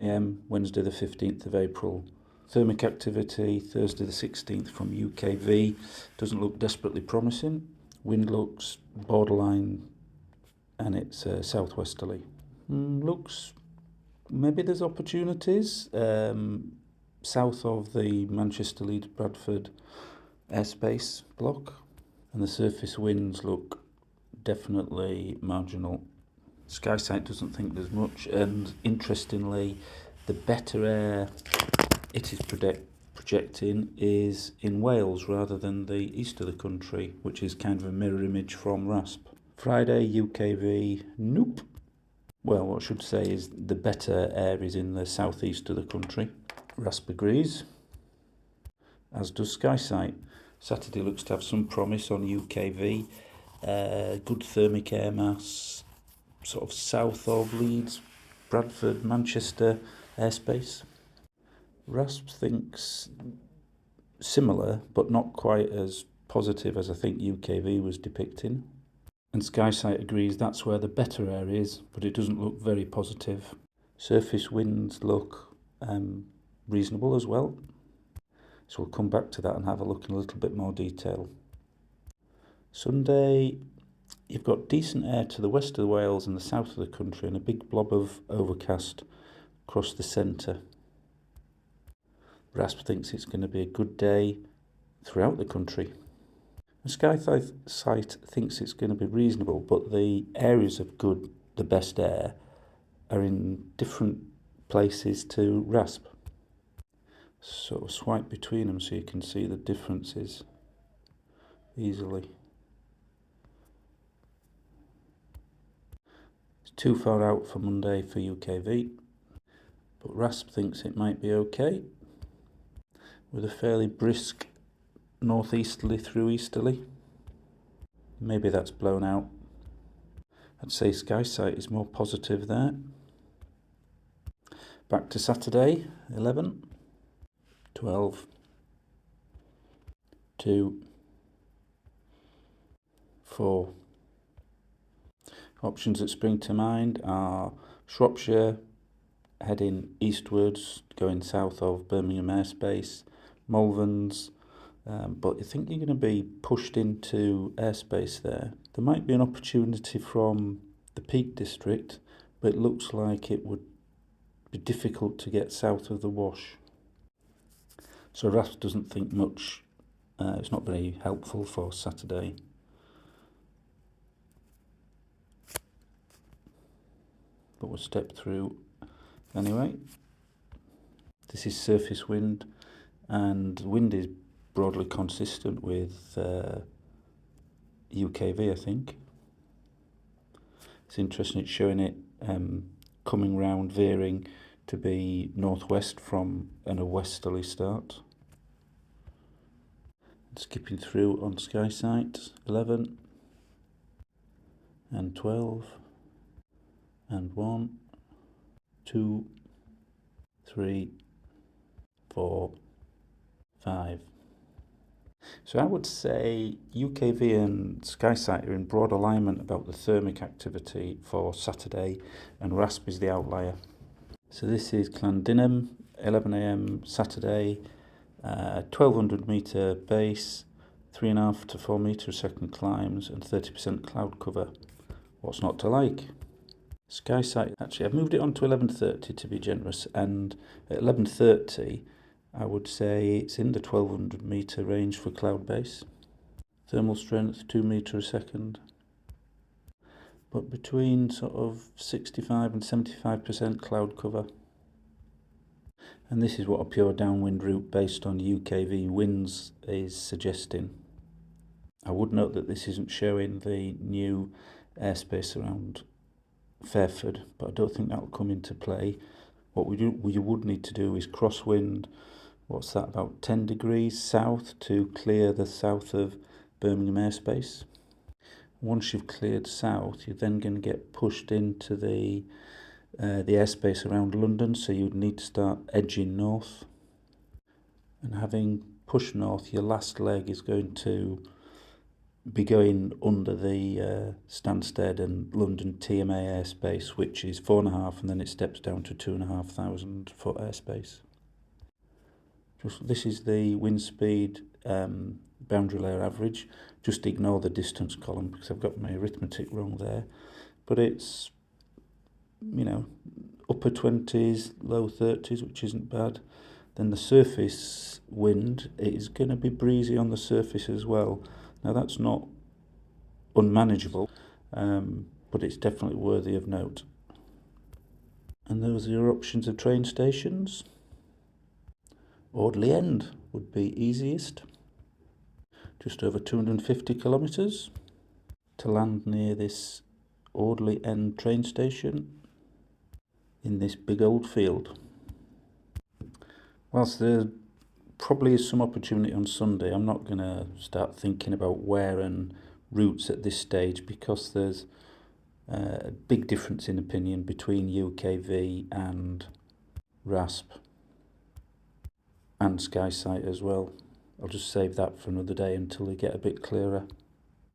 a.m, Wednesday the 15th of April. Thermic activity Thursday the 16th from UKV. Doesn't look desperately promising. Wind looks borderline and it's southwesterly. Looks, maybe there's opportunities south of the Manchester, Leeds, Bradford airspace block, and the surface winds look definitely marginal. Skysight doesn't think there's much, and interestingly, the better air it is projecting is in Wales rather than the east of the country, which is kind of a mirror image from RASP. Friday, UKV, nope. Well, what I should say is the better air is in the southeast of the country. RASP agrees, as does Skysight. Saturday looks to have some promise on UKV. Good thermic air mass, sort of south of Leeds, Bradford, Manchester airspace. RASP thinks similar, but not quite as positive as I think UKV was depicting. And Skysight agrees that's where the better air is, but it doesn't look very positive. Surface winds look reasonable as well. So we'll come back to that and have a look in a little bit more detail. Sunday, you've got decent air to the west of Wales and the south of the country, and a big blob of overcast across the centre. RASP thinks it's going to be a good day throughout the country. And Skysight thinks it's going to be reasonable, but the areas of the best air, are in different places to RASP. So swipe between them so you can see the differences easily. It's too far out for Monday for UKV, but RASP thinks it might be okay, with a fairly brisk northeasterly through easterly. Maybe that's blown out. I'd say Skysight is more positive there. Back to Saturday, 11, 12, 2, 4. Options that spring to mind are Shropshire, heading eastwards, going south of Birmingham airspace, Malverns, but I think you're going to be pushed into airspace there. There might be an opportunity from the Peak District, but it looks like it would be difficult to get south of the Wash. So RASP doesn't think much. It's not very helpful for Saturday. But we'll step through anyway. This is surface wind, and the wind is broadly consistent with UKV, I think. It's interesting, it's showing it coming round, veering to be northwest from a westerly start. Skipping through on Skysight, 11 and 12 and 1, 2, 3, 4, 5. So I would say UKV and Skysight are in broad alignment about the thermic activity for Saturday, and RASP is the outlier. So this is Llandinam, 11 a.m. Saturday, 1200 metre base, 3.5 to 4 metre a second climbs, and 30% cloud cover. What's not to like? Skysight, actually I've moved it on to 11:30 to be generous, and at 11:30 I would say it's in the 1200 metre range for cloud base. Thermal strength 2 metre a second, but between sort of 65 and 75% cloud cover. And this is what a pure downwind route based on UKV winds is suggesting. I would note that this isn't showing the new airspace around Fairford, but I don't think that will come into play. What you would need to do is crosswind, what's that, about 10 degrees south to clear the south of Birmingham airspace. Once you've cleared south, you're then going to get pushed into the airspace around London, so you'd need to start edging north. And having pushed north, your last leg is going to be going under the Stansted and London TMA airspace, which is 4.5, and then it steps down to 2,500 foot airspace. This is the wind speed boundary layer average. Just ignore the distance column because I've got my arithmetic wrong there. But it's, you know, upper 20s, low 30s, which isn't bad. Then the surface wind, it is going to be breezy on the surface as well. Now that's not unmanageable, but it's definitely worthy of note. And those are your options of train stations. Audley End would be easiest. Just over 250 kilometres to land near this Audley End train station in this big old field. Whilst there probably is some opportunity on Sunday, I'm not going to start thinking about where and routes at this stage because there's a big difference in opinion between UKV and RASP and SkySight as well. I'll just save that for another day until they get a bit clearer.